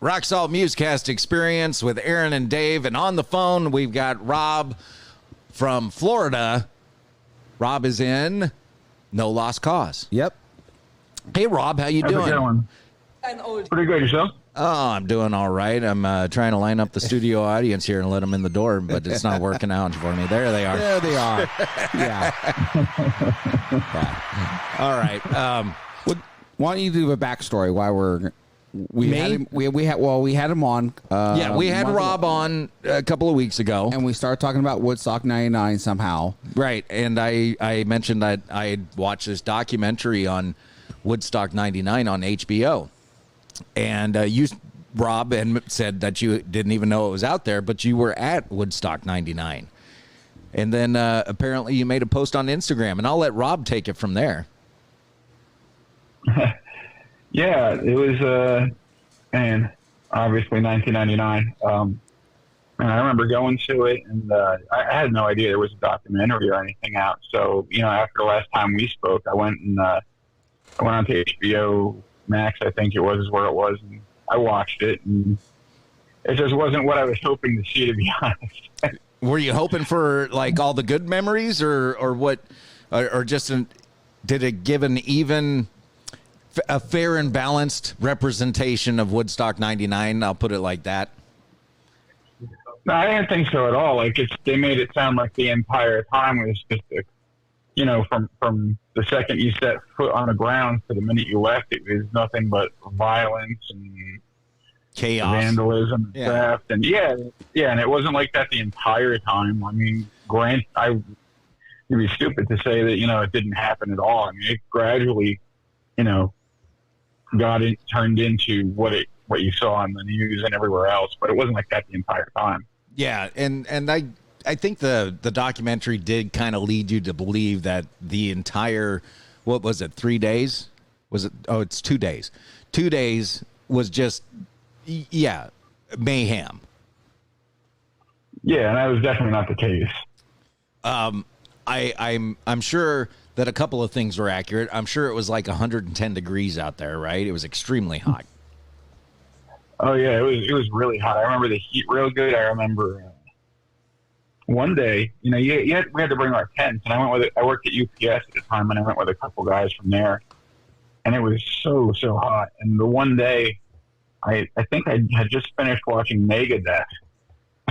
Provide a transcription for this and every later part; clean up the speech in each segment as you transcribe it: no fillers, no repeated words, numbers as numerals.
Rock Salt Musecast Experience with Aaron and Dave. And on the phone, we've got Rob from Florida. Rob is in No Lost Cause. Yep. Hey, Rob, how you How's doing? it going? Pretty good, yourself? Oh, I'm doing all right. I'm trying to line up the studio audience here and let them in the door, but it's not working out for me. There they are. There they are. Yeah. All right. Why don't you do a backstory? Why we had him on. We had Rob on a couple of weeks ago, and we started talking about Woodstock '99 somehow. Right, and I mentioned that I had watched this documentary on Woodstock '99 on HBO. And you, Rob, and said that you didn't even know it was out there, but you were at Woodstock '99. And then apparently you made a post on Instagram, and I'll let Rob take it from there. Yeah, it was, obviously 1999. And I remember going to it, and I had no idea there was a documentary or anything out. So, after the last time we spoke, I went on to HBOMAX, I think it was where it was, and I watched it, and it just wasn't what I was hoping to see, to be honest. Were you hoping for like all the good memories, or what, or just did it give a fair and balanced representation of Woodstock '99? I'll put it like that. No, I didn't think so at all. Like they made it sound like the entire time was just from the second you set foot on the ground to the minute you left, it was nothing but violence and chaos, vandalism, and theft, and and it wasn't like that the entire time. I mean, it'd be stupid to say that it didn't happen at all. I mean, it gradually, turned into what you saw on the news and everywhere else, but it wasn't like that the entire time. Yeah, and I think the documentary did kind of lead you to believe that the entire, what was it, 3 days? Was it? Oh, it's 2 days. 2 days was just, mayhem. Yeah, and that was definitely not the case. I'm sure that a couple of things were accurate. I'm sure it was like 110 degrees out there, right? It was extremely hot. Oh yeah, it was really hot. I remember the heat real good. I remember one day, we had to bring our tents, and I worked at UPS at the time, and I went with a couple guys from there, and it was so hot. And the one day, I think I had just finished watching Megadeth,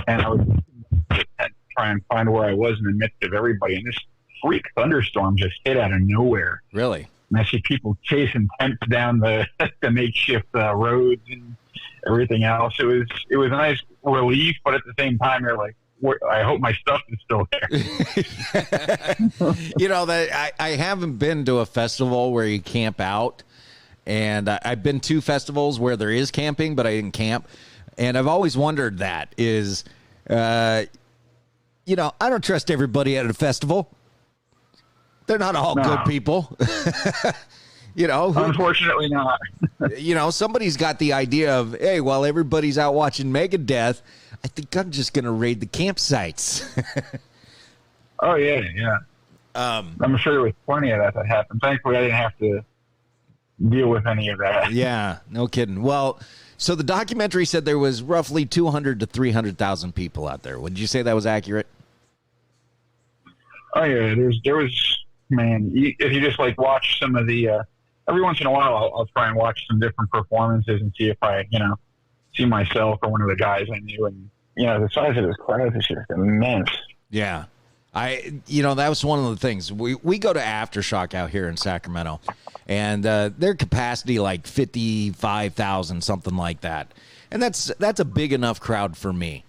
and I was trying to find where I was in the midst of everybody, and this freak thunderstorm just hit out of nowhere. Really? And I see people chasing tents down the makeshift roads and everything else. It was a nice relief, but at the same time, you're like, I hope my stuff is still there. That I haven't been to a festival where you camp out, and I've been to festivals where there is camping, but I didn't camp. And I've always wondered I don't trust everybody at a festival. They're not all good people. Unfortunately not. Somebody's got the idea of, hey, while everybody's out watching Megadeth, I think I'm just going to raid the campsites. Oh, yeah. I'm sure there was plenty of that happened. Thankfully, I didn't have to deal with any of that. Yeah, no kidding. Well, so the documentary said there was roughly 200 to 300,000 people out there. Would you say that was accurate? Oh, yeah. There was, man, if you just watch some of the, every once in a while, I'll try and watch some different performances and see if I, see myself or one of the guys I knew. And, the size of this crowd is just immense. Yeah. That was one of the things. We go to Aftershock out here in Sacramento, and their capacity like 55,000, something like that. And that's a big enough crowd for me.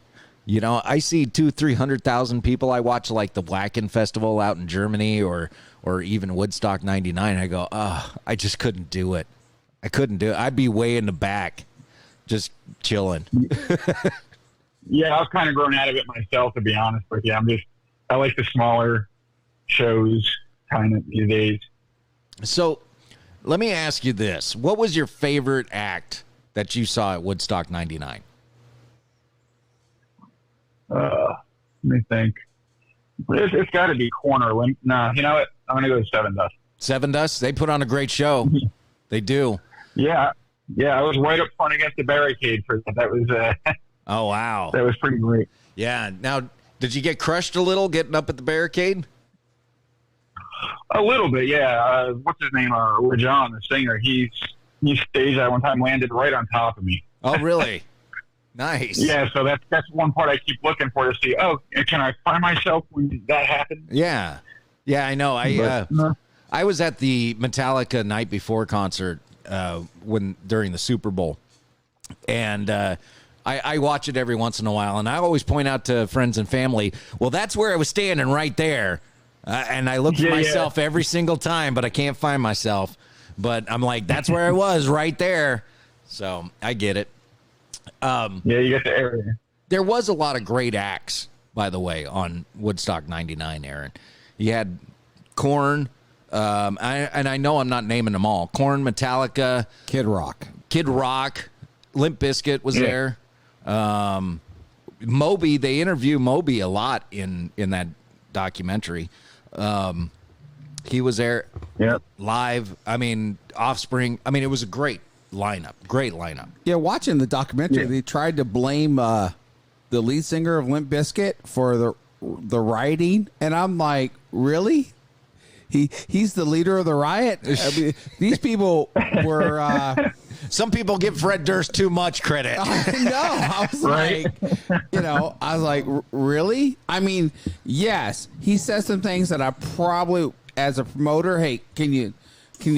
I see 200,000-300,000 people. I watch like the Wacken Festival out in Germany or even Woodstock '99. I go, I just couldn't do it. I couldn't do it. I'd be way in the back, just chilling. Yeah, I've kind of grown out of it myself, to be honest with you. I like the smaller shows kind of these days. So let me ask you this. What was your favorite act that you saw at Woodstock '99? Let me think. It's got to be Corner. No, you know what? I'm going to go with Seven Dust. Seven Dust? They put on a great show. They do. Yeah. Yeah, I was right up front against the barricade for that. That was Oh, wow. that was pretty great. Yeah. Now, did you get crushed a little getting up at the barricade? A little bit, yeah. What's his name? John, the singer. He staged that one time, landed right on top of me. Oh, really? Nice. Yeah, so that's one part I keep looking for to see. Oh, can I find myself when that happens? Yeah. Yeah, I know. I was at the Metallica Night Before concert during the Super Bowl, and I watch it every once in a while, and I always point out to friends and family, well, that's where I was standing right there, and I look for myself every single time, but I can't find myself. But I'm like, that's where I was right there. So I get it. Yeah, you get the area. There was a lot of great acts, by the way, on Woodstock 99, Aaron. You had Korn, and I know I'm not naming them all. Korn, Metallica. Kid Rock, Limp Bizkit was there. Moby, they interview Moby a lot in that documentary. He was there live. I mean, Offspring. I mean, it was a great lineup. Yeah, watching the documentary, they tried to blame the lead singer of Limp Bizkit for the rioting, and I'm like, really? He's the leader of the riot? I mean, these people were... Some people give Fred Durst too much credit. I was like, really? I mean, yes, he says some things that I probably, as a promoter, hey, can you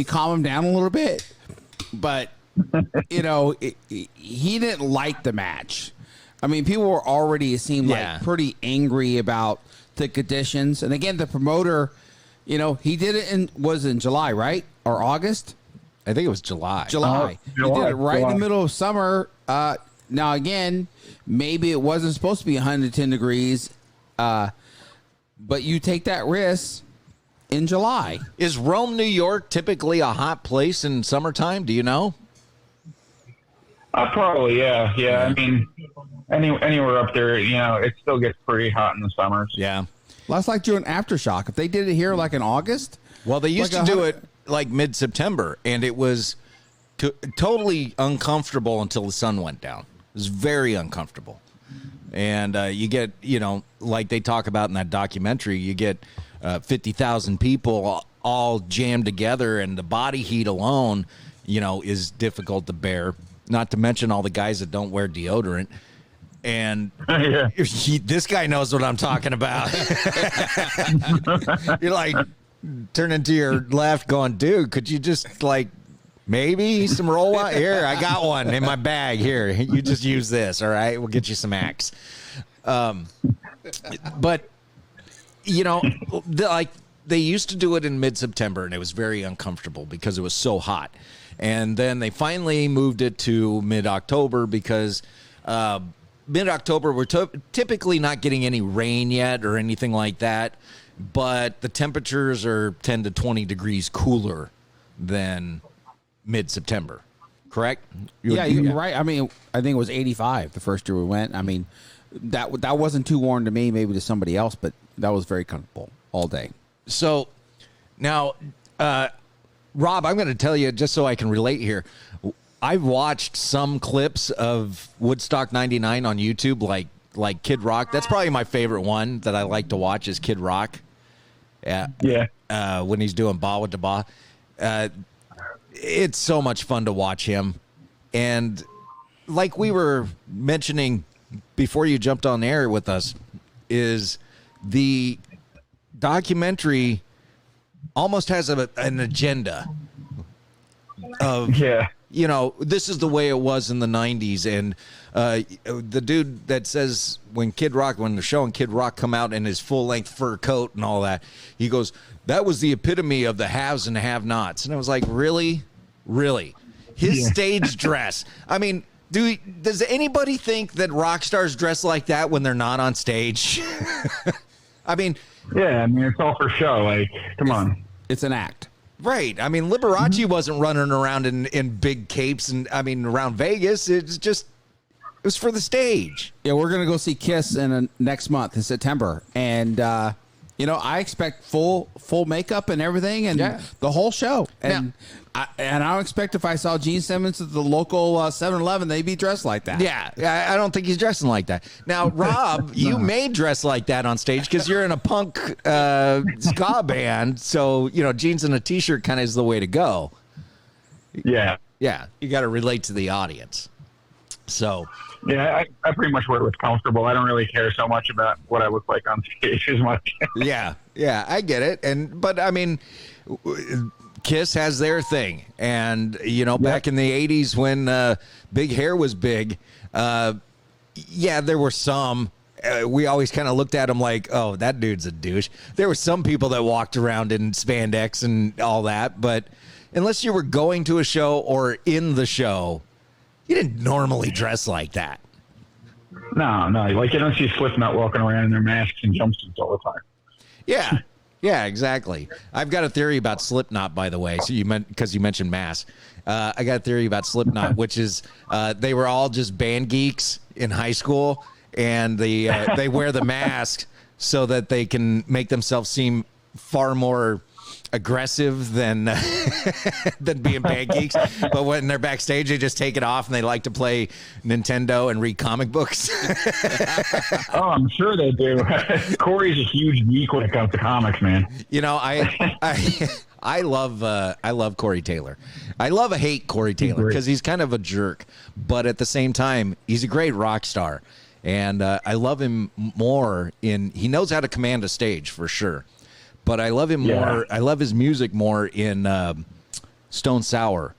calm him down a little bit? But, he didn't like the match. I mean, people were already, it seemed like, pretty angry about the conditions. And again, the promoter, he did it was in July, right? Or August? I think it was July. He did it right in the middle of summer. Now, again, maybe it wasn't supposed to be 110 degrees, but you take that risk in July. Is Rome, New York typically a hot place in summertime? Do you know? Probably, yeah. I mean, anywhere up there, it still gets pretty hot in the summers. Yeah. Well, that's like doing Aftershock. If they did it here like in August. Well, they used to do it like mid-September, and it was totally uncomfortable until the sun went down. It was very uncomfortable. And you get, like they talk about in that documentary, you get 50,000 people all jammed together, and the body heat alone, is difficult to bear. Not to mention all the guys that don't wear deodorant. And this guy knows what I'm talking about. You're like turning to your left going, dude, could you just maybe some roll out here? I got one in my bag here. You just use this. All right. We'll get you some Axe. But they used to do it in mid-September, and it was very uncomfortable because it was so hot. And then they finally moved it to mid-October because mid-October we're typically not getting any rain yet or anything like that, but the temperatures are 10 to 20 degrees cooler than mid-September, correct? You're right. I mean, I think it was 85 the first year we went. I mean, that wasn't too warm to me, maybe to somebody else, but that was very comfortable all day. So now, Rob, I'm going to tell you, just so I can relate here, I've watched some clips of Woodstock 99 on YouTube, like Kid Rock. That's probably my favorite one that I like to watch is Kid Rock. When he's doing Ba with the Ba. It's so much fun to watch him. And like we were mentioning before you jumped on air with us, is the documentary almost has an agenda of, this is the way it was in the 90s. And the dude that says when they're showing Kid Rock come out in his full-length fur coat and all that, he goes, that was the epitome of the haves and have-nots. And I was like, really? Really? His stage dress. I mean, does anybody think that rock stars dress like that when they're not on stage? I mean... Yeah, I mean, it's all for show. Come on. It's an act. Right. I mean, Liberace wasn't running around in big capes and, around Vegas. It was for the stage. Yeah, we're going to go see Kiss next month in September. And I expect full makeup and everything, and the whole show. And I don't expect if I saw Gene Simmons at the local 7-Eleven, they'd be dressed like that. Yeah, I don't think he's dressing like that. Now, Rob, you may dress like that on stage because you're in a punk ska band. So, jeans and a T-shirt kind of is the way to go. Yeah. Yeah, you got to relate to the audience. So. Yeah, I pretty much wear what's comfortable. I don't really care so much about what I look like on stage as much. Yeah, I get it. But I mean, Kiss has their thing. And, back in the 80s when big hair was big, there were some. We always kind of looked at him like, oh, that dude's a douche. There were some people that walked around in spandex and all that. But unless you were going to a show or in the show, you didn't normally dress like that. No. Like, you don't see Slipknot walking around in their masks and jumpsuits all the time. Yeah, exactly. I've got a theory about Slipknot, by the way. So because you mentioned masks. I got a theory about Slipknot, which is they were all just band geeks in high school, and they wear the mask so that they can make themselves seem far more aggressive than being band geeks. But when they're backstage, they just take it off and they like to play Nintendo and read comic books. Oh, I'm sure they do. Corey's a huge geek when it comes to comics, man. I love Corey Taylor. I love and hate Corey Taylor because he's kind of a jerk, but at the same time, he's a great rock star. And I love him more he knows how to command a stage for sure. But I love him more. I love his music more in Stone Sour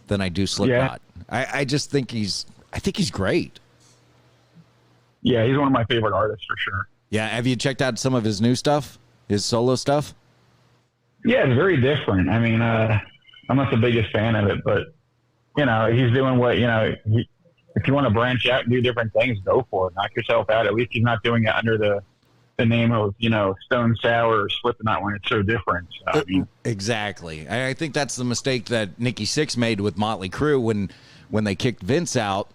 than I do Slipknot. Yeah. I just think he's great. Yeah, he's one of my favorite artists for sure. Yeah, have you checked out some of his new stuff, his solo stuff? Yeah, it's very different. I mean, I'm not the biggest fan of it, but he's doing what if you want to branch out and do different things, go for it. Knock yourself out. At least he's not doing it under the name of, Stone Sour or Slipknot when it's so different. So, exactly. I think that's the mistake that Nikki Sixx made with Motley Crue when they kicked Vince out,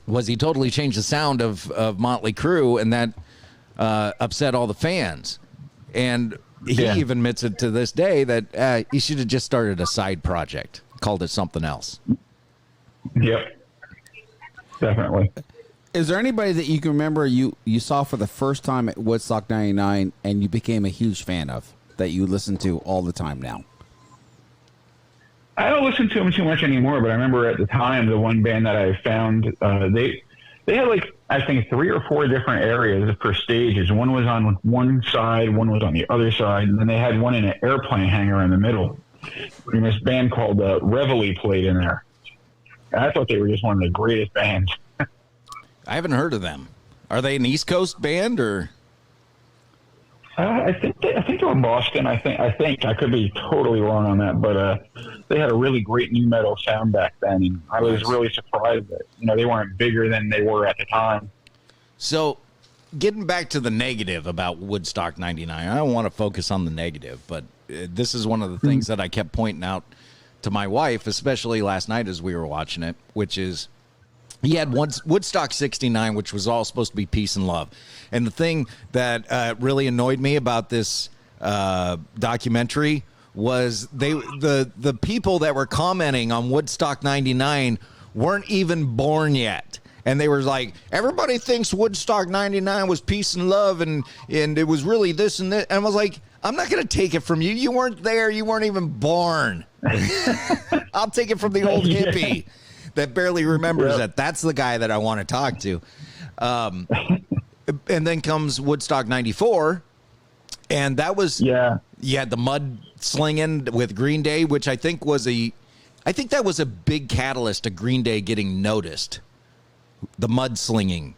was he totally changed the sound of Motley Crue, and that upset all the fans. And he even admits it to this day that he should have just started a side project, called it something else. Yep. Definitely. Is there anybody that you can remember you saw for the first time at Woodstock 99 and you became a huge fan of, that you listen to all the time now? I don't listen to them too much anymore, but I remember at the time, the one band that I found, they had I think 3 or 4 different areas for stages. One was on one side, one was on the other side, and then they had one in an airplane hangar in the middle. And this band called Reveille played in there. And I thought they were just one of the greatest bands. I haven't heard of them. Are they an East Coast band or? I think they were in Boston. I think I could be totally wrong on that, but they had a really great new metal sound back then, and I was really surprised that they weren't bigger than they were at the time. So, getting back to the negative about Woodstock 99, I don't want to focus on the negative, but this is one of the things that I kept pointing out to my wife, especially last night as we were watching it, which is, he had Woodstock 69, which was all supposed to be peace and love. And the thing that really annoyed me about this documentary was the people that were commenting on Woodstock 99 weren't even born yet. And they were like, everybody thinks Woodstock 99 was peace and love, and it was really this and that. And I was like, I'm not going to take it from you. You weren't there. You weren't even born. I'll take it from the old hippie that barely remembers that. That's the guy that I want to talk to. And then comes Woodstock 94, and that was you had the mud slinging with Green Day, which I think that was a big catalyst to Green Day getting noticed. The mud slinging.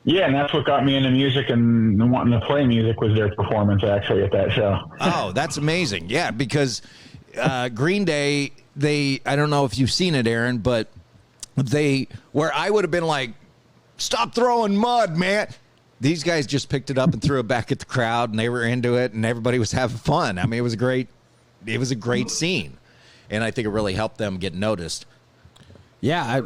Yeah, and that's what got me into music and wanting to play music, was their performance actually at that show. Oh, that's amazing. Yeah, because Green Day, I don't know if you've seen it, Aaron, but where I would have been like, stop throwing mud, man. These guys just picked it up and threw it back at the crowd, and they were into it, and everybody was having fun. I mean, it was a great scene, and I think it really helped them get noticed. Yeah,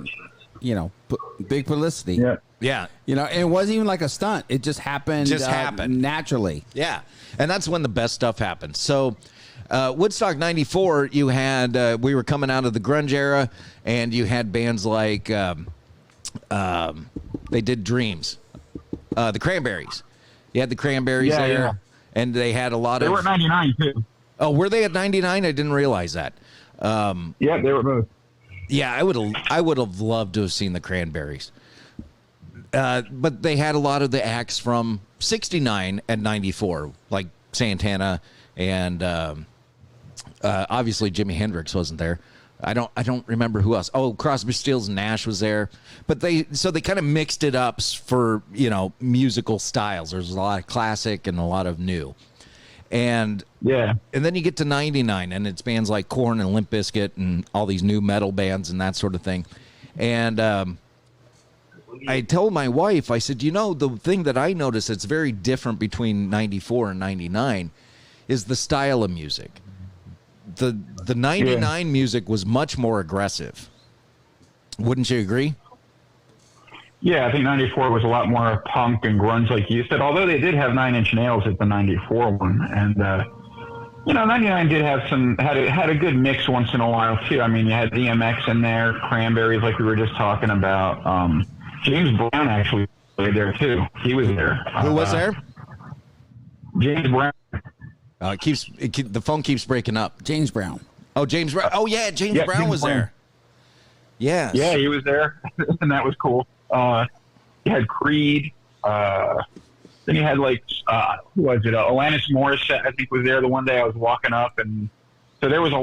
big publicity. Yeah. Yeah. And it wasn't even like a stunt. It just happened. Naturally. Yeah. And that's when the best stuff happens. So Woodstock 94, you had, we were coming out of the grunge era, and you had bands like, they did Dreams, the Cranberries. You had the Cranberries there, yeah. and they had a lot They were at 99 too. Oh, were they at 99? I didn't realize that. Yeah, they were both. Yeah, I would have loved to have seen the Cranberries. But they had a lot of the acts from 69 and 94, like Santana and obviously Jimi Hendrix wasn't there. I don't remember who else. Oh, Crosby, Stills, and Nash was there. But they kind of mixed it up for, musical styles. There's a lot of classic and a lot of new. And then you get to 99, and it's bands like Korn and Limp Bizkit and all these new metal bands and that sort of thing. And I told my wife, I said, the thing that I noticed that's very different between 94 and 99 is the style of music. The 99 music was much more aggressive. Wouldn't you agree? Yeah, I think 94 was a lot more punk and grunge, like you said, although they did have 9 Inch Nails at the 94 one. And, 99 did have had a good mix once in a while, too. I mean, you had DMX in there, Cranberries, like we were just talking about. James Brown actually played there, too. He was there. Who was there? James Brown. The phone keeps breaking up. James Brown. Oh, James Brown. Oh, yeah, James Brown was there. Yes. Yeah, he was there, and that was cool. You had Creed. Then you had who was it? Alanis Morissette, I think, was there the one day I was walking up, and so there was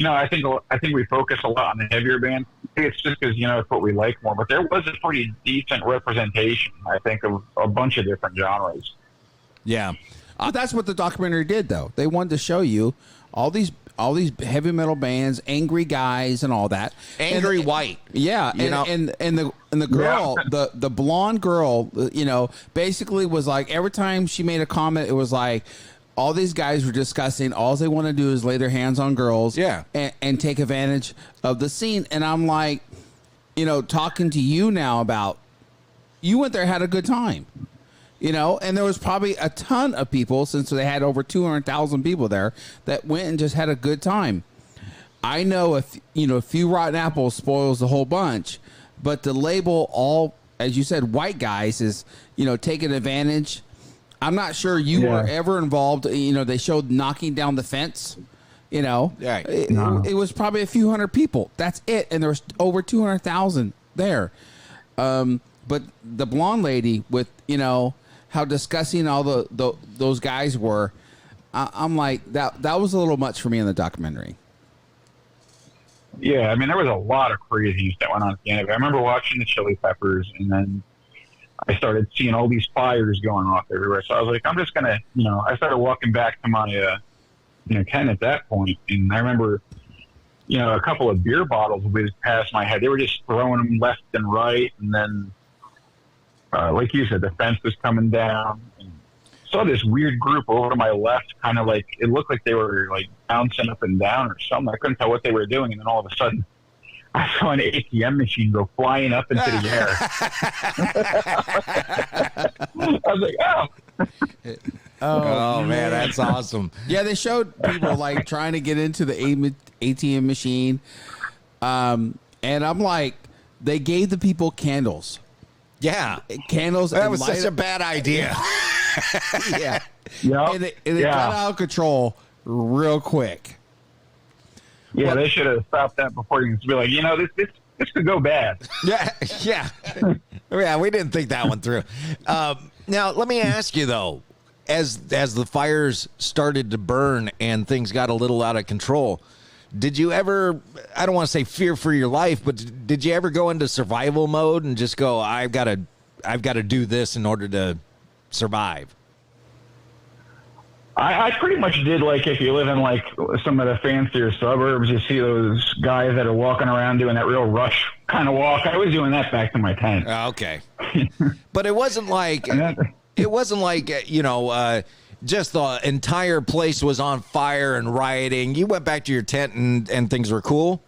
I think we focus a lot on the heavier bands. It's just because it's what we like more, but there was a pretty decent representation, I think, of a bunch of different genres. Yeah. But that's what the documentary did, though. They wanted to show you all these heavy metal bands, angry guys, and all that. Angry white. Yeah, and the girl, the blonde girl, basically was like, every time she made a comment, it was like, all these guys were discussing, all they want to do is lay their hands on girls, and take advantage of the scene. And I'm like, talking to you now about, you went there, had a good time. And there was probably a ton of people, since they had over 200,000 people there, that went and just had a good time. I know if a few rotten apples spoils the whole bunch, but to label all, as you said, white guys is, taking advantage. I'm not sure you were ever involved. They showed knocking down the fence. It was probably a few hundred people. That's it, and there was over 200,000 there. But the blonde lady with how disgusting all those guys were, I'm like, that was a little much for me in the documentary. Yeah, I mean, there was a lot of craziness that went on at the end of it. I remember watching the Chili Peppers, and then I started seeing all these fires going off everywhere. So I was like, I'm just going to, I started walking back to my, Ken at that point. And I remember, a couple of beer bottles whizzed past my head. They were just throwing them left and right. And then, like you said, the fence was coming down. And saw this weird group over to my left, kind of like, it looked like they were like bouncing up and down or something. I couldn't tell what they were doing. And then all of a sudden, I saw an ATM machine go flying up into the air. I was like, oh. Oh, man, that's awesome. Yeah, they showed people like trying to get into the ATM machine. And I'm like, they gave the people candles. Yeah. Candles. That was such a bad idea. Yeah. Yep. And it got out of control real quick. Yeah, they should have stopped that before you be like, this could go bad. Yeah. Yeah, we didn't think that one through. Now, let me ask you, though, as the fires started to burn and things got a little out of control, did you ever, I don't want to say fear for your life, but did you ever go into survival mode and just go, I've got to do this in order to survive? I pretty much did, like, if you live in, like, some of the fancier suburbs, you see those guys that are walking around doing that real rush kind of walk. I was doing that back to my tent. Okay. But it wasn't like, just the entire place was on fire and rioting. You went back to your tent and things were cool?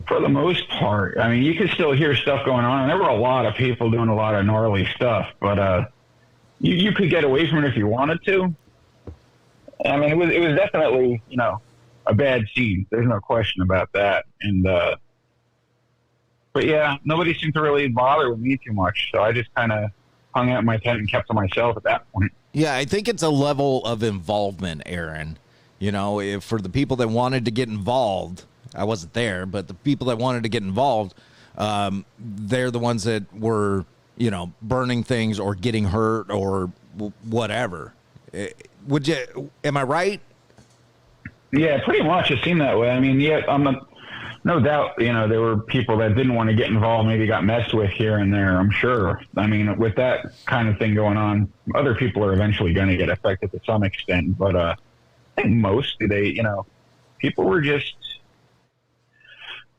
For the most part, I mean, you could still hear stuff going on. And there were a lot of people doing a lot of gnarly stuff, but you could get away from it if you wanted to. I mean, it was definitely, you know, a bad scene. There's no question about that. And but yeah, nobody seemed to really bother with me too much, so I just kind of hung out in my tent and kept to myself at that point. Yeah, I think it's a level of involvement, Aaron. You know, if for the people that wanted to get involved, I wasn't there, but the people that wanted to get involved, they're the ones that were, you know, burning things or getting hurt or whatever. Would you? Am I right? Yeah, pretty much. It seemed that way. I mean, yeah, no doubt, you know, there were people that didn't want to get involved, maybe got messed with here and there, I'm sure. I mean, with that kind of thing going on, other people are eventually going to get affected to some extent. But I think mostly people were just,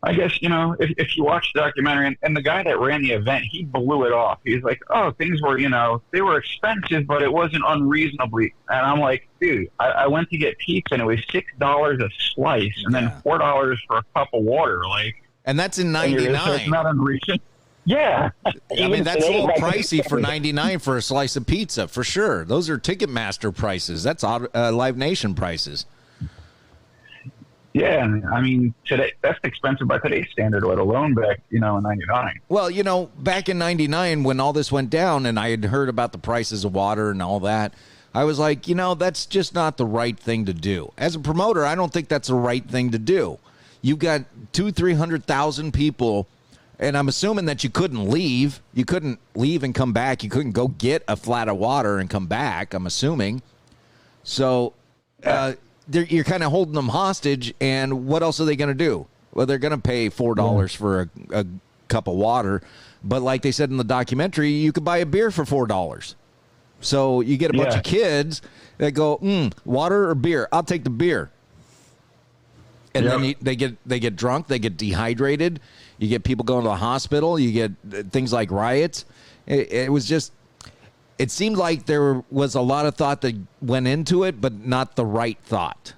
I guess, you know, if you watch the documentary, and the guy that ran the event, he blew it off. He's like, oh, things were, you know, they were expensive, but it wasn't unreasonably. And I'm like, dude, I went to get pizza, and it was $6 a slice, and then $4 for a cup of water. Like, and that's in '99. It's not unreasonable. Yeah. I mean, that's a little pricey for $99 for a slice of pizza, for sure. Those are Ticketmaster prices. That's Live Nation prices. Yeah, I mean, today that's expensive by today's standard, let alone back, you know, in '99. Well, you know, back in '99 when all this went down and I had heard about the prices of water and all that, I was like, you know, that's just not the right thing to do. As a promoter, I don't think that's the right thing to do. You've got 200,000-300,000 people, and I'm assuming that you couldn't leave. You couldn't leave and come back. You couldn't go get a flat of water and come back, I'm assuming. So, you're kind of holding them hostage, and what else are they going to do? Well, they're going to pay $4 for a cup of water, but like they said in the documentary, you could buy a beer for $4. So you get a bunch of kids that go, water or beer? I'll take the beer. And then they get drunk, they get dehydrated. You get people going to the hospital. You get things like riots. It was just. It seemed like there was a lot of thought that went into it, but not the right thought.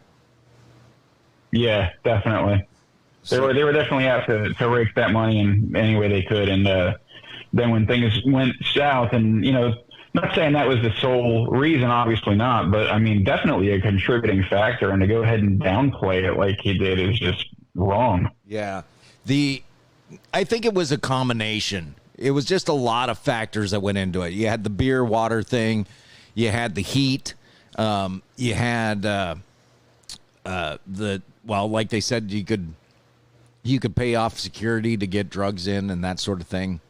Yeah, definitely. They were definitely out to rake that money in any way they could. And then when things went south, and, you know, not saying that was the sole reason, obviously not, but I mean, definitely a contributing factor. And to go ahead and downplay it like he did is just wrong. Yeah. I think it was a combination. It was just a lot of factors that went into it. You had the beer water thing. You had the heat. You had like they said, you could pay off security to get drugs in and that sort of thing.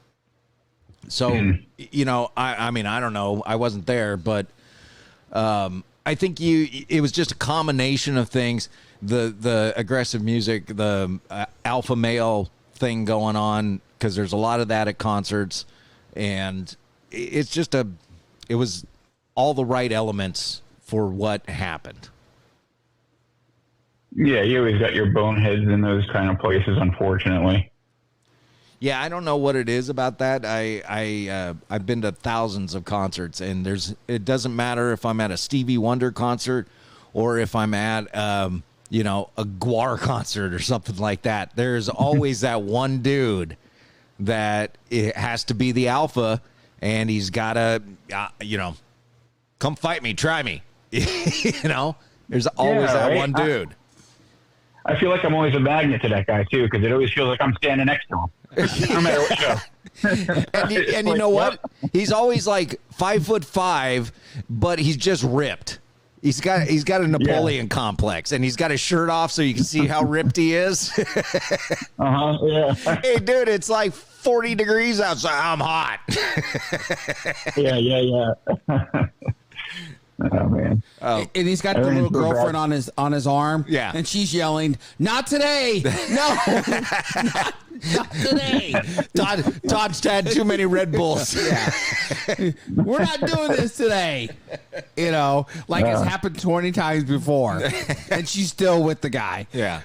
So, you know, I mean, I don't know. I wasn't there, but I think it was just a combination of things. The aggressive music, the alpha male thing going on, because there's a lot of that at concerts, and it's just it was all the right elements for what happened. Yeah, you always got your boneheads in those kind of places, unfortunately. Yeah, I don't know what it is about that. I've been to thousands of concerts, and it doesn't matter if I'm at a Stevie Wonder concert or if I'm at you know, a Guar concert or something like that. There's always that one dude that it has to be the alpha, and he's got to, you know, come fight me, try me. You know, there's always that one dude. I feel like I'm always a magnet to that guy, too, because it always feels like I'm standing next to him, no matter what show. And you know what? He's always like 5'5", but he's just ripped. He's got a Napoleon complex, and he's got his shirt off so you can see how ripped he is. Yeah. Hey, dude, it's like 40 degrees outside. I'm hot. Yeah. Oh man. And he's got the little girlfriend on his arm. Yeah. And she's yelling, "Not today! No, not today!" Todd's had too many Red Bulls. Yeah. We're not doing this today. You know, like it's happened 20 times before, and she's still with the guy. Yeah.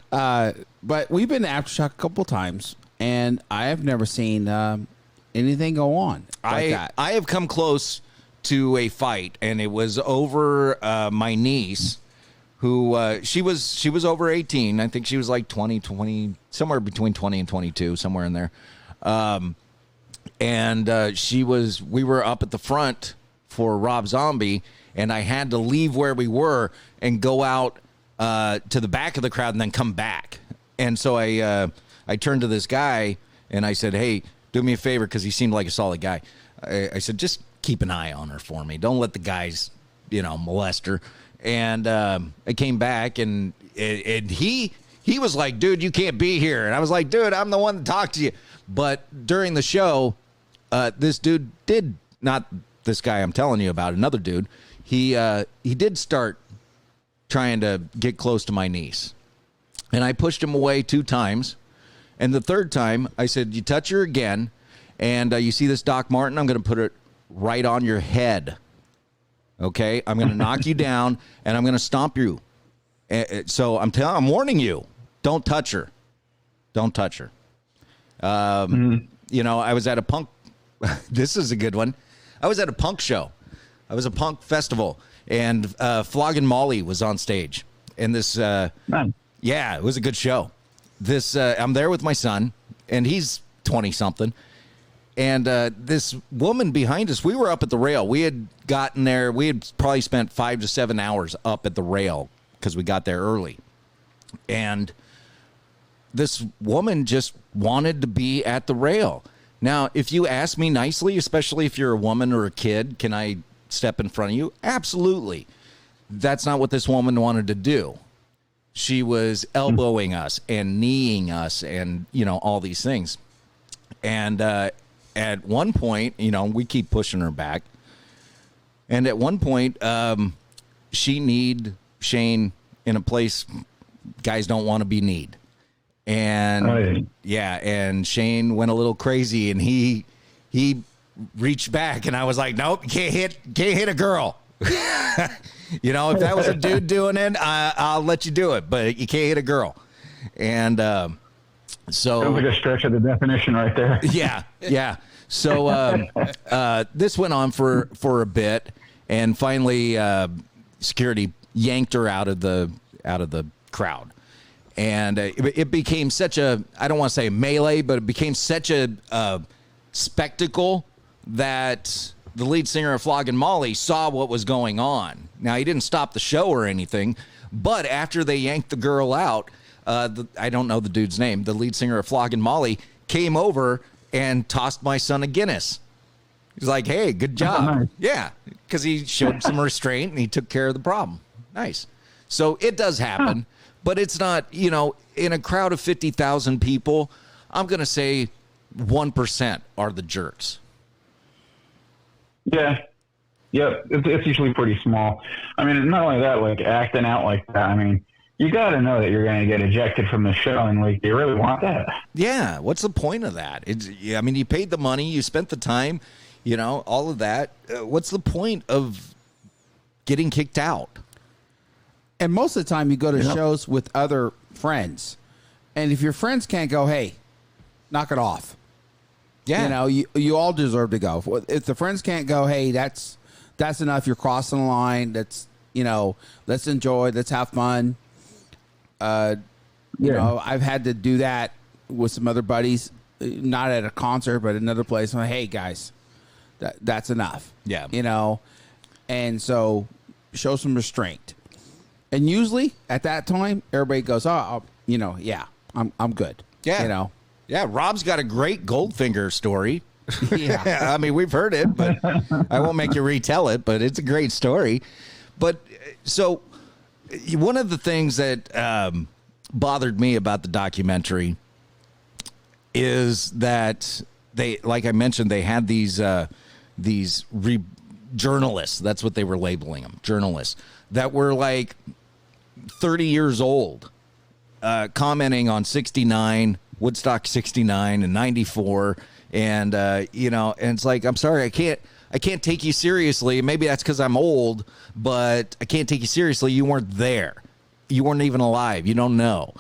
But we've been to Aftershock a couple times, and I have never seen anything go on like that. I have come close to a fight, and it was over my niece who she was over 18. I think she was like 20, somewhere between 20 and 22, somewhere in there. We were up at the front for Rob Zombie, and I had to leave where we were and go out to the back of the crowd and then come back. And so I turned to this guy and I said, "Hey, do me a favor," because he seemed like a solid guy. I said, "Just keep an eye on her for me. Don't let the guys, molest her." And I came back and he was like, "Dude, you can't be here." And I was like, "Dude, I'm the one that talked to you." But during the show, this dude did not this guy I'm telling you about, another dude. He did start trying to get close to my niece, and I pushed him away 2 times. And the third time, I said, "You touch her again, and you see this Doc Martin, I'm going to put it right on your head. Okay, I'm going to knock you down, and I'm going to stomp you. So I'm warning you, don't touch her. Don't touch her." I was at a punk. This is a good one. I was at a punk show. I was a punk festival, and Flogging Molly was on stage. And this, yeah, it was a good show. I'm there with my son, and he's 20-something. And this woman behind us, we were up at the rail. We had gotten there. We had probably spent 5 to 7 hours up at the rail because we got there early. And this woman just wanted to be at the rail. Now, if you ask me nicely, especially if you're a woman or a kid, can I step in front of you? Absolutely. That's not what this woman wanted to do. She was elbowing us and kneeing us and, all these things. And at one point, we keep pushing her back. And at one point, she kneed Shane in a place guys don't want to be kneed. And and Shane went a little crazy, and he reached back, and I was like, "Nope, can't hit a girl." If that was a dude doing it, I'll let you do it, but you can't hit a girl. And so sounds like a stretch of the definition right there. Yeah. So this went on for a bit, and finally security yanked her out of the crowd. And it became such I don't want to say a melee, but it became such a spectacle that the lead singer of Flogging Molly saw what was going on. Now, he didn't stop the show or anything, but after they yanked the girl out, I don't know the dude's name, the lead singer of Flogging Molly came over and tossed my son a Guinness. He's like, "Hey, good job." Nice. Yeah, because he showed some restraint and he took care of the problem. Nice. So it does happen. But it's not, in a crowd of 50,000 people, I'm going to say 1% are the jerks. Yeah. Yep. It's usually pretty small. I mean, not only that, like acting out like that. I mean, you got to know that you're going to get ejected from the show, and like, do you really want that? Yeah. What's the point of that? You paid the money, you spent the time, all of that. What's the point of getting kicked out? And most of the time you go to shows with other friends. And if your friends can't go, hey, knock it off. Yeah. You all deserve to go. If the friends can't go, hey, that's enough. You're crossing the line. That's, let's enjoy. Let's have fun. I've had to do that with some other buddies, not at a concert, but another place. I'm like, hey, guys, that's enough. Yeah. And so show some restraint. And usually at that time, everybody goes, I'm good. Yeah. Yeah. Rob's got a great Goldfinger story. Yeah. I mean, we've heard it, but I won't make you retell it, but it's a great story. But so one of the things that bothered me about the documentary is that like I mentioned, they had these journalists. That's what they were labeling them, journalists that were like 30 years old, commenting on 69, Woodstock 69 and 94. And, and it's like, I'm sorry, I can't take you seriously. Maybe that's because I'm old, but I can't take you seriously. You weren't there. You weren't even alive. You don't know.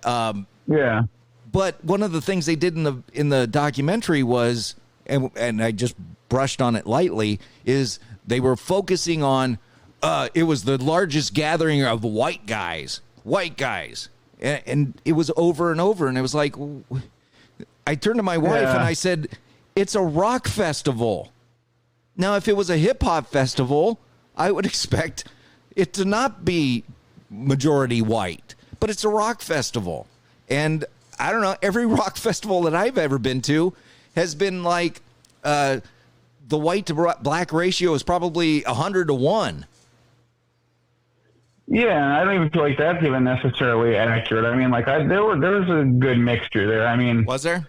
Yeah. But one of the things they did in the documentary was, and I just brushed on it lightly, is they were focusing on it was the largest gathering of white guys, and it was over and over, and it was like, I turned to my wife and I said, it's a rock festival. Now, if it was a hip hop festival, I would expect it to not be majority white, but it's a rock festival. And I don't know, every rock festival that I've ever been to has been like, the white to black ratio is probably 100 to 1. Yeah, I don't even feel like that's even necessarily accurate. I mean, like there was a good mixture there. I mean, was there?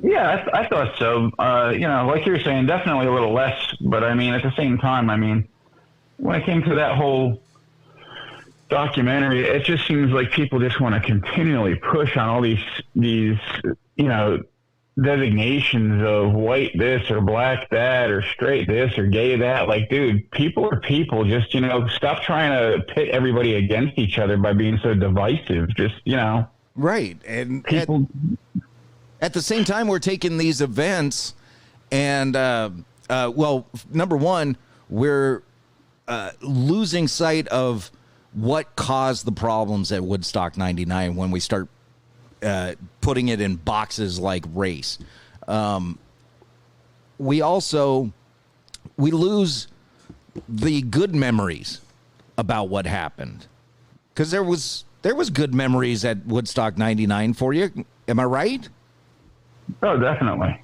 Yeah, I thought so. You know, like you were saying, definitely a little less. But I mean, at the same time, I mean, when it came to that whole documentary, it just seems like people just want to continually push on all these you know, designations of white this or black that or straight this or gay that. Like, dude, people are people. Just, you know, stop trying to pit everybody against each other by being so divisive. Just, you know. Right. And people... At the same time, we're taking these events and, well, number one, we're losing sight of what caused the problems at Woodstock 99 when we start putting it in boxes like race. We lose the good memories about what happened, because there was good memories at Woodstock 99 for you. Am I right? Oh, definitely.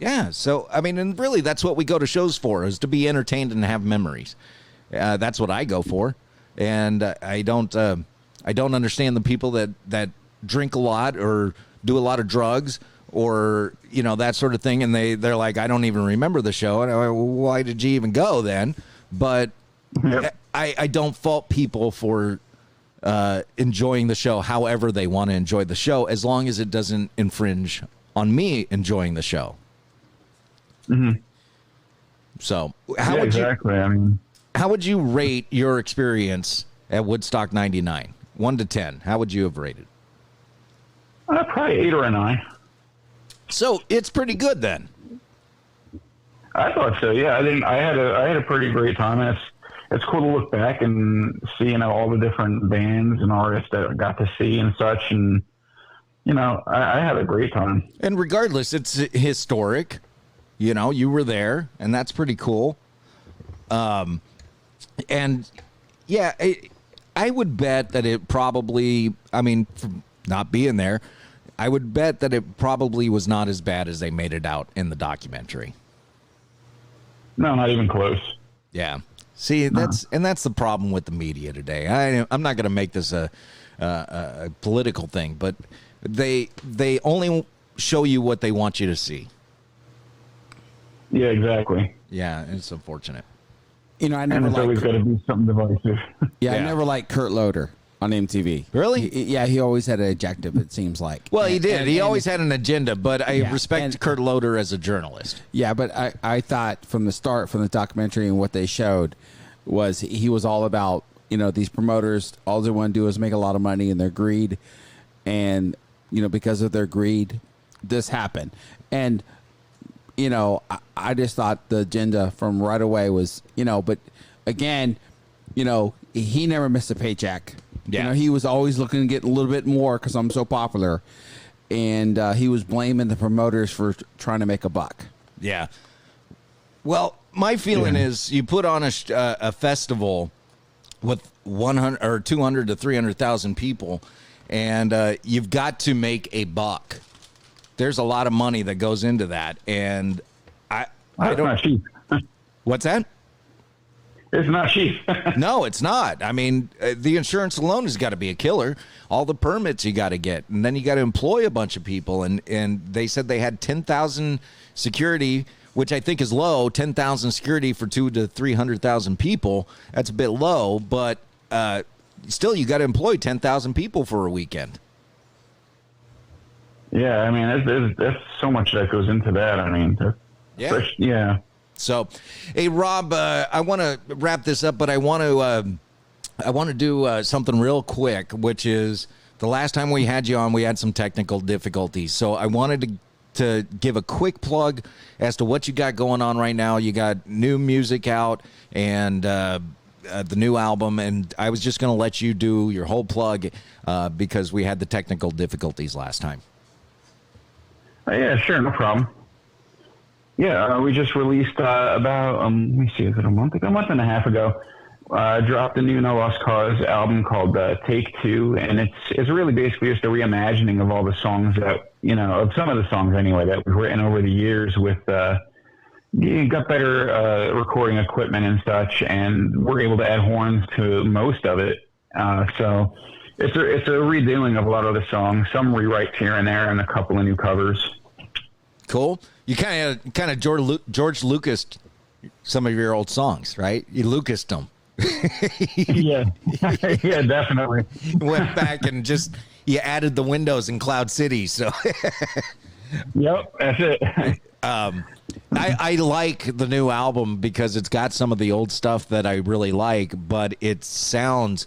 Yeah. So, I mean, and really that's what we go to shows for, is to be entertained and have memories. That's what I go for. And I don't understand the people that drink a lot or do a lot of drugs or, you know, that sort of thing. And they're like, I don't even remember the show. And I'm like, well, why did you even go then? But yep. I don't fault people for enjoying the show however they want to enjoy the show, as long as it doesn't infringe on me enjoying the show. Mm-hmm. So how would you rate your experience at Woodstock 99? 1 to 10. How would you have rated? Probably 8 or a 9. So it's pretty good then. I thought so. Yeah, I had a pretty great time. And it's cool to look back and see, you know, all the different bands and artists that I got to see and such. And, you know, I had a great time. And regardless, it's historic. You know, you were there, and that's pretty cool. And yeah, I would bet that it probably, I mean, from not being there, I would bet that it probably was not as bad as they made it out in the documentary. No, not even close. Yeah. See, that's the problem with the media today. I'm not going to make this a political thing, but they only show you what they want you to see. Yeah, exactly. Yeah, it's unfortunate. You know, I never and it's always got to be something divisive. Yeah, I never liked Kurt Loder on MTV. Really? He always had an objective, it seems like. Well, he did. He always had an agenda, but I respect Kurt Loder as a journalist. Yeah, but I thought from the start, from the documentary and what they showed, was he was all about, you know, these promoters, all they want to do is make a lot of money and their greed. And, you know, because of their greed, this happened. And, you know, I just thought the agenda from right away was, you know, but again, you know, he never missed a paycheck. Yeah. You know, he was always looking to get a little bit more because I'm so popular. And he was blaming the promoters for trying to make a buck. Yeah. Well, my feeling is you put on a festival with 100 or 200 to 300,000 people, and you've got to make a buck. There's a lot of money that goes into that, and I don't. Not cheap. What's that? It's not cheap. No, it's not. I mean, the insurance alone has got to be a killer. All the permits you got to get, and then you got to employ a bunch of people. And they said they had 10,000 security, which I think is low. 10,000 security for 200,000 to 300,000 people. That's a bit low, but still, you got to employ 10,000 people for a weekend. Yeah, I mean, there's so much that goes into that. I mean, yeah. So, hey, Rob, I want to wrap this up, but I want to do something real quick, which is the last time we had you on, we had some technical difficulties. So I wanted to give a quick plug as to what you got going on right now. You got new music out, and the new album, and I was just going to let you do your whole plug because we had the technical difficulties last time. Yeah, sure, no problem. Yeah, we just released about, let me see, is it a month and a half ago, dropped a new No Lost Cause album called Take Two, and it's really basically just a reimagining of all the songs that, of some of the songs anyway, that we've written over the years with, you got better recording equipment and such, and we're able to add horns to most of it. So it's a redoing of a lot of the songs, some rewrites here and there, and a couple of new covers. Cool. You kind of George Lucas some of your old songs, right? You Lucased them. Yeah, yeah, definitely. Went back and you added the windows in Cloud City. So, yep, that's it. I like the new album because it's got some of the old stuff that I really like, but it sounds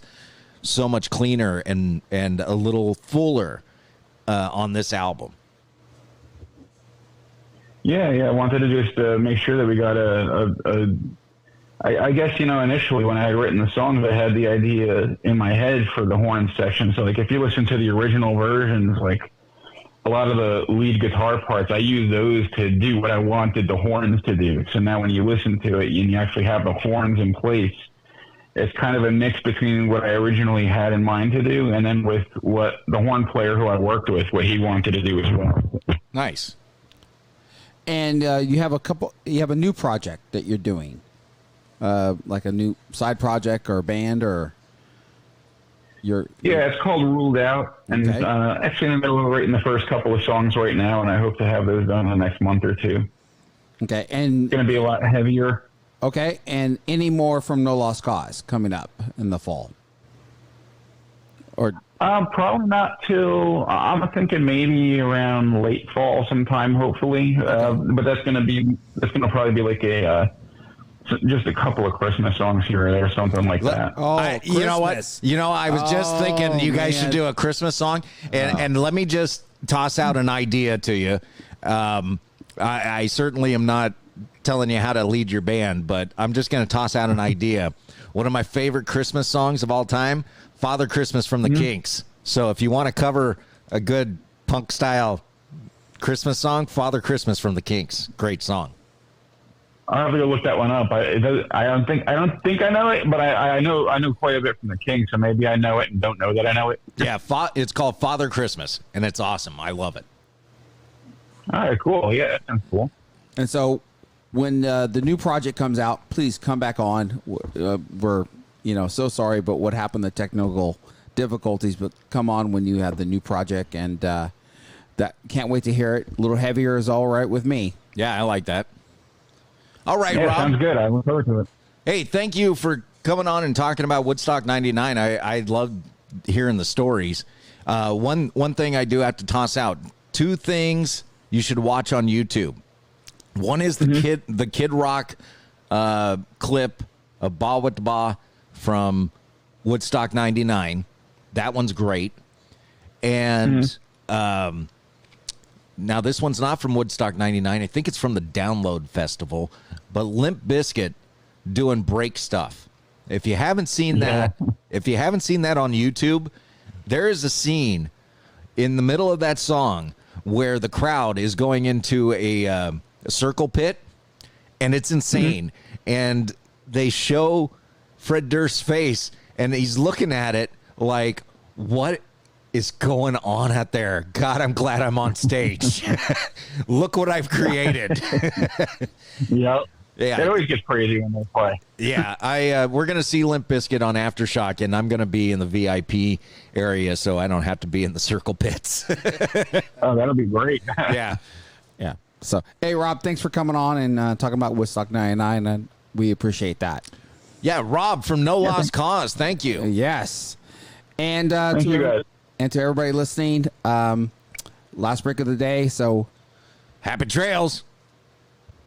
so much cleaner and a little fuller on this album. Yeah. I wanted to just make sure that we got I guess, initially when I had written the songs, I had the idea in my head for the horn section. So, like, if you listen to the original versions, like, a lot of the lead guitar parts, I use those to do what I wanted the horns to do. So now when you listen to it and you actually have the horns in place, it's kind of a mix between what I originally had in mind to do and then with what the horn player who I worked with, what he wanted to do as well. Nice. And you have a new project that you're doing, like a new side project or band or Yeah, it's called Ruled Out, and okay. Actually in the middle of writing the first couple of songs right now, and I hope to have those done in the next month or two. Okay, and it's going to be a lot heavier. Okay, and any more from No Lost Cause coming up in the fall? Or probably not till I'm thinking maybe around late fall sometime, hopefully. Okay. But that's going to probably be like just a couple of Christmas songs here or there, something like that. Oh, you know what? I was just thinking you guys should do a Christmas song, and let me just toss out an idea to you. I certainly am not telling you how to lead your band, but I'm just going to toss out an idea. One of my favorite Christmas songs of all time, Father Christmas from the Kinks. So if you want to cover a good punk style Christmas song, Father Christmas from the Kinks. Great song. I'll have to go look that one up. I don't think I know it, but I know quite a bit from the Kinks, so maybe I know it and don't know that I know it. Yeah, it's called Father Christmas, and it's awesome. I love it. All right, cool. Yeah, that sounds cool. And so when the new project comes out, please come back on. We're so sorry, but what happened, the technical difficulties, but come on when you have the new project, and that can't wait to hear it. A little heavier is all right with me. Yeah, I like that. All right, yeah, Rob. Sounds good. I look forward to it. Hey, thank you for coming on and talking about Woodstock 99. I love hearing the stories. One thing I do have to toss out, 2 things you should watch on YouTube. One is the Kid Rock clip of Ba Wat Ba from Woodstock 99. That one's great. And now this one's not from Woodstock 99. I think it's from the Download Festival. But Limp Bizkit doing break stuff. If you haven't seen that, on YouTube, there is a scene in the middle of that song where the crowd is going into a circle pit, and it's insane. And they show Fred Durst's face, and he's looking at it like, what is going on out there? God, I'm glad I'm on stage. Look what I've created. Yep. Yeah, it always gets crazy when they play. Yeah, we're gonna see Limp Bizkit on Aftershock, and I'm gonna be in the VIP area, so I don't have to be in the circle pits. Oh, that'll be great. Yeah. So, hey, Rob, thanks for coming on and talking about Woodstock 99, and we appreciate that. Yeah, Rob from No Lost Cause. Thank you. Yes, and Thank you guys. And to everybody listening, last break of the day. So, happy trails.